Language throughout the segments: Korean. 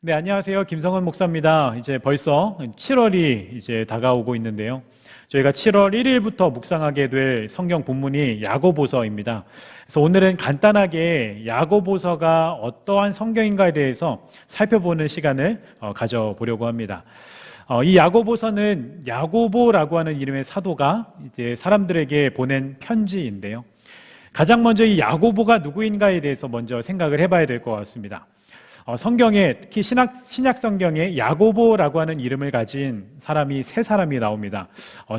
네, 안녕하세요. 김성은 목사입니다. 이제 벌써 7월이 이제 다가오고 있는데요. 저희가 7월 1일부터 묵상하게 될 성경 본문이 야고보서입니다. 그래서 오늘은 간단하게 야고보서가 어떠한 성경인가에 대해서 살펴보는 시간을 가져보려고 합니다. 이 야고보서는 야고보라고 하는 이름의 사도가 이제 사람들에게 보낸 편지인데요. 가장 먼저 이 야고보가 누구인가에 대해서 먼저 생각을 해봐야 될 것 같습니다. 성경에 특히 신약 성경에 야고보라고 하는 이름을 가진 사람이 세 사람이 나옵니다.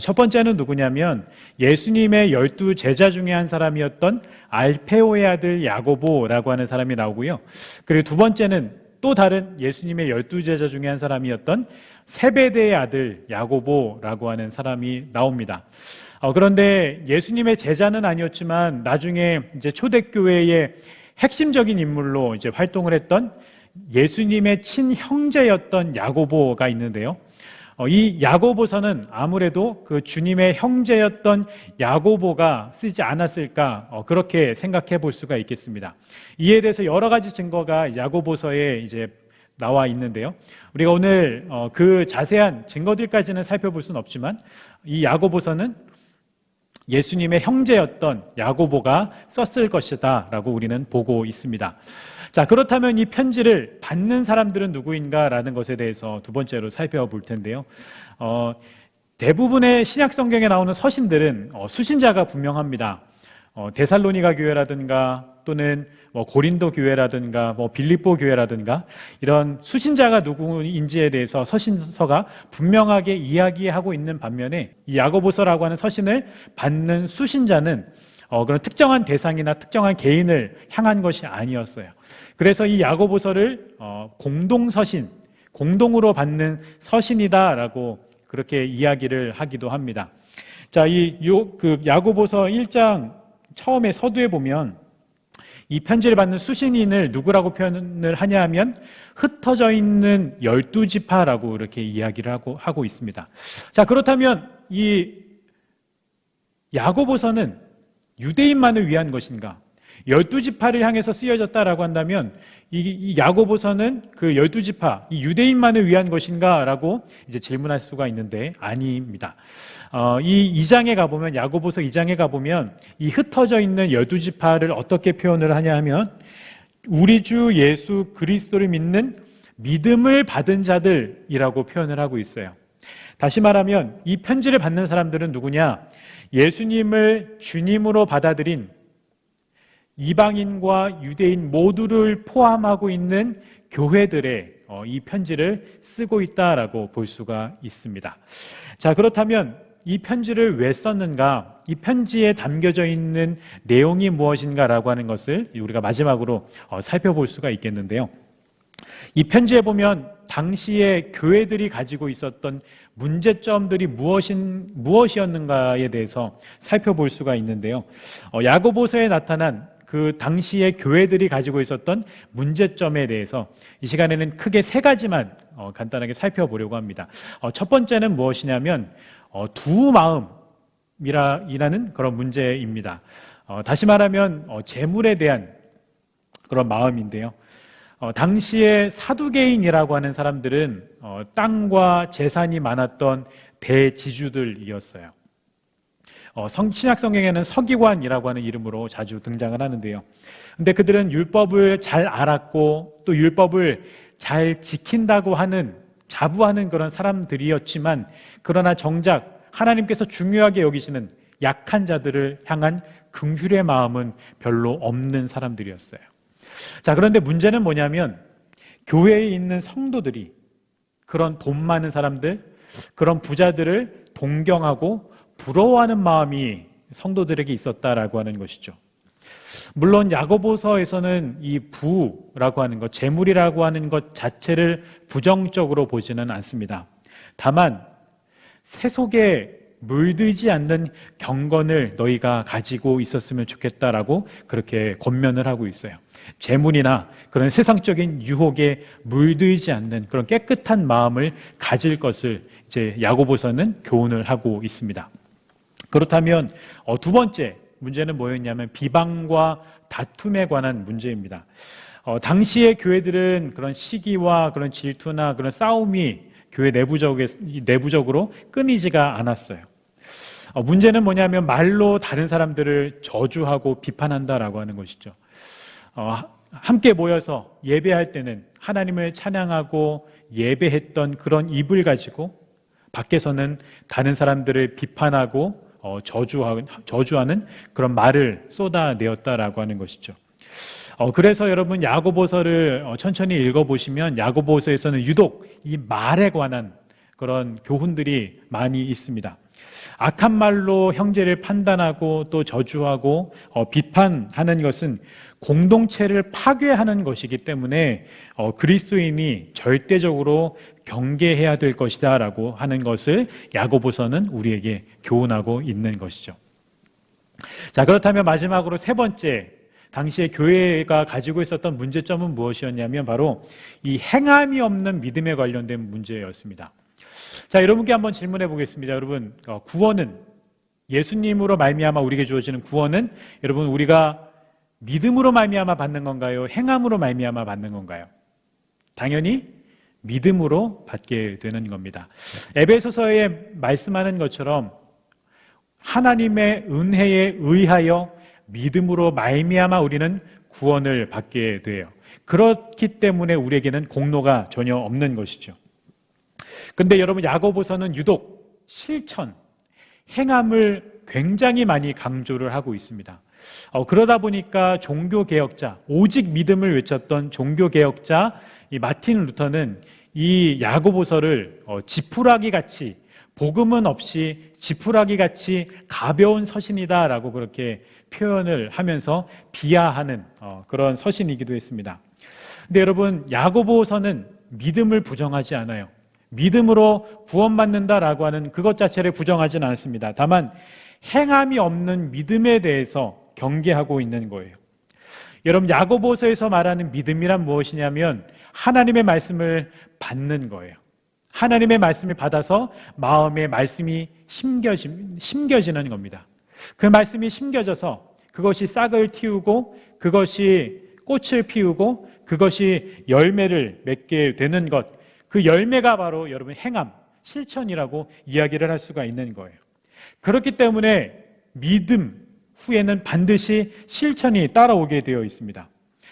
첫 번째는 누구냐면 예수님의 12 제자 중에 한 사람이었던 알페오의 아들 야고보라고 하는 사람이 나오고요. 그리고 두 번째는 또 다른 예수님의 12 제자 중에 한 사람이었던 세베대의 아들 야고보라고 하는 사람이 나옵니다. 그런데 예수님의 제자는 아니었지만 나중에 이제 초대교회의 핵심적인 인물로 이제 활동을 했던 예수님의 친형제였던 야고보가 있는데요. 이 야고보서는 아무래도 그 주님의 형제였던 야고보가 쓰지 않았을까 그렇게 생각해 볼 수가 있겠습니다. 이에 대해서 여러 가지 증거가 야고보서에 이제 나와 있는데요. 우리가 오늘 그 자세한 증거들까지는 살펴볼 수는 없지만 이 야고보서는 예수님의 형제였던 야고보가 썼을 것이다 라고 우리는 보고 있습니다. 자, 그렇다면 이 편지를 받는 사람들은 누구인가라는 것에 대해서 두 번째로 살펴볼 텐데요. 대부분의 신약 성경에 나오는 서신들은 수신자가 분명합니다. 데살로니가 교회라든가 또는 고린도 교회라든가 빌립보 교회라든가 이런 수신자가 누구인지에 대해서 서신서가 분명하게 이야기하고 있는 반면에 이 야고보서라고 하는 서신을 받는 수신자는 그런 특정한 대상이나 특정한 개인을 향한 것이 아니었어요. 그래서 이 야고보서를 공동서신, 공동으로 받는 서신이다라고 그렇게 이야기를 하기도 합니다. 자, 그 야고보서 1장 처음에 서두에 보면 이 편지를 받는 수신인을 누구라고 표현을 하냐 하면 흩어져 있는 12지파라고 이렇게 이야기를 하고 있습니다. 자, 그렇다면 이 야고보서는 유대인만을 위한 것인가? 12지파를 향해서 쓰여졌다라고 한다면 이 야고보서는 그 12지파, 이 유대인만을 위한 것인가? 라고 이제 질문할 수가 있는데 아닙니다. 이 2장에 가보면, 야고보서 2장에 가보면 이 흩어져 있는 12지파를 어떻게 표현을 하냐 하면 우리 주 예수 그리스도를 믿는 믿음을 받은 자들이라고 표현을 하고 있어요. 다시 말하면 이 편지를 받는 사람들은 누구냐? 예수님을 주님으로 받아들인 이방인과 유대인 모두를 포함하고 있는 교회들의 이 편지를 쓰고 있다라고 볼 수가 있습니다. 자, 그렇다면 이 편지를 왜 썼는가? 이 편지에 담겨져 있는 내용이 무엇인가라고 하는 것을 우리가 마지막으로 살펴볼 수가 있겠는데요. 이 편지에 보면 당시에 교회들이 가지고 있었던 문제점들이 무엇이었는가에 대해서 살펴볼 수가 있는데요. 야고보서에 나타난 그 당시에 교회들이 가지고 있었던 문제점에 대해서 이 시간에는 크게 세 가지만 간단하게 살펴보려고 합니다. 첫 번째는 무엇이냐면 두 마음이라는 그런 문제입니다. 다시 말하면 재물에 대한 그런 마음인데요. 당시에 사두개인이라고 하는 사람들은 땅과 재산이 많았던 대지주들이었어요. 신약 성경에는 서기관이라고 하는 이름으로 자주 등장을 하는데요. 근데 그들은 율법을 잘 알았고 또 율법을 잘 지킨다고 하는 자부하는 그런 사람들이었지만 그러나 정작 하나님께서 중요하게 여기시는 약한 자들을 향한 긍휼의 마음은 별로 없는 사람들이었어요. 자, 그런데 문제는 뭐냐면 교회에 있는 성도들이 그런 돈 많은 사람들, 그런 부자들을 동경하고 부러워하는 마음이 성도들에게 있었다라고 하는 것이죠. 물론 야고보서에서는 이 부라고 하는 것, 재물이라고 하는 것 자체를 부정적으로 보지는 않습니다. 다만 세속에 물들지 않는 경건을 너희가 가지고 있었으면 좋겠다라고 그렇게 권면을 하고 있어요. 재물이나 그런 세상적인 유혹에 물들지 않는 그런 깨끗한 마음을 가질 것을 이제 야고보서는 교훈을 하고 있습니다. 그렇다면 두 번째 문제는 뭐였냐면 비방과 다툼에 관한 문제입니다. 당시의 교회들은 그런 시기와 그런 질투나 그런 싸움이 교회 내부적으로 끊이지가 않았어요. 문제는 뭐냐면 말로 다른 사람들을 저주하고 비판한다라고 하는 것이죠. 함께 모여서 예배할 때는 하나님을 찬양하고 예배했던 그런 입을 가지고 밖에서는 다른 사람들을 비판하고 저주하는 그런 말을 쏟아내었다라고 하는 것이죠. 그래서 여러분 야고보서를 천천히 읽어보시면 야고보서에서는 유독 이 말에 관한 그런 교훈들이 많이 있습니다. 악한 말로 형제를 판단하고 또 저주하고 비판하는 것은 공동체를 파괴하는 것이기 때문에 그리스도인이 절대적으로 경계해야 될 것이다 라고 하는 것을 야고보서는 우리에게 교훈하고 있는 것이죠. 자, 그렇다면 마지막으로 세 번째, 당시에 교회가 가지고 있었던 문제점은 무엇이었냐면 바로 이 행함이 없는 믿음에 관련된 문제였습니다. 자, 여러분께 한번 질문해 보겠습니다. 여러분, 구원은 예수님으로 말미암아 우리에게 주어지는 구원은 여러분 우리가 믿음으로 말미암아 받는 건가요? 행함으로 말미암아 받는 건가요? 당연히 믿음으로 받게 되는 겁니다. 에베소서에 말씀하는 것처럼 하나님의 은혜에 의하여 믿음으로 말미암아 우리는 구원을 받게 돼요. 그렇기 때문에 우리에게는 공로가 전혀 없는 것이죠. 근데 여러분 야고보서는 유독 실천, 행함을 굉장히 많이 강조를 하고 있습니다. 그러다 보니까 종교개혁자, 오직 믿음을 외쳤던 종교개혁자 이 마틴 루터는 이 야고보서를 지푸라기 같이, 복음은 없이 지푸라기 같이 가벼운 서신이다라고 그렇게 표현을 하면서 비하하는 그런 서신이기도 했습니다. 근데 여러분 야고보서는 믿음을 부정하지 않아요. 믿음으로 구원받는다라고 하는 그것 자체를 부정하지는 않습니다. 다만 행함이 없는 믿음에 대해서 경계하고 있는 거예요. 여러분 야고보서에서 말하는 믿음이란 무엇이냐면 하나님의 말씀을 받는 거예요. 하나님의 말씀을 받아서 마음에 말씀이 심겨지는 겁니다. 그 말씀이 심겨져서 그것이 싹을 틔우고 그것이 꽃을 피우고 그것이 열매를 맺게 되는 것, 그 열매가 바로 여러분 행함, 실천이라고 이야기를 할 수가 있는 거예요. 그렇기 때문에 믿음 후에는 반드시 실천이 따라오게 되어 있습니다.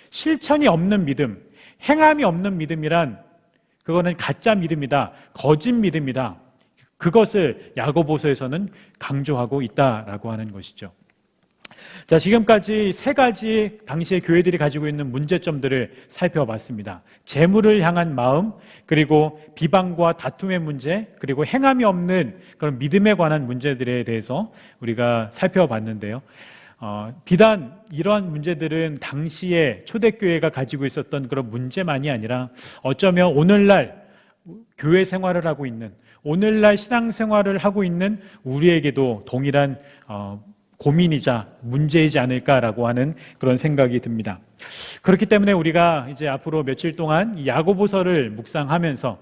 실천이 없는 믿음, 행함이 없는 믿음이란 그거는 가짜 믿음이다, 거짓 믿음이다. 그것을 야고보서에서는 강조하고 있다라고 하는 것이죠. 자, 지금까지 세 가지 당시의 교회들이 가지고 있는 문제점들을 살펴봤습니다. 재물을 향한 마음, 그리고 비방과 다툼의 문제, 그리고 행함이 없는 그런 믿음에 관한 문제들에 대해서 우리가 살펴봤는데요. 비단 이러한 문제들은 당시에 초대교회가 가지고 있었던 그런 문제만이 아니라 어쩌면 오늘날 교회 생활을 하고 있는, 오늘날 신앙생활을 하고 있는 우리에게도 동일한 고민이자 문제이지 않을까라고 하는 그런 생각이 듭니다. 그렇기 때문에 우리가 이제 앞으로 며칠 동안 이 야고보서를 묵상하면서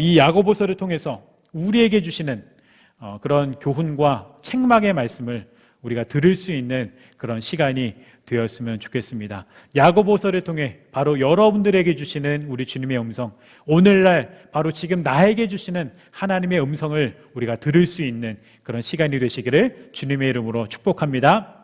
이 야고보서를 통해서 우리에게 주시는 그런 교훈과 책망의 말씀을 우리가 들을 수 있는 그런 시간이 되었으면 좋겠습니다. 야고보서를 통해 바로 여러분들에게 주시는 우리 주님의 음성, 오늘날 바로 지금 나에게 주시는 하나님의 음성을 우리가 들을 수 있는 그런 시간이 되시기를 주님의 이름으로 축복합니다.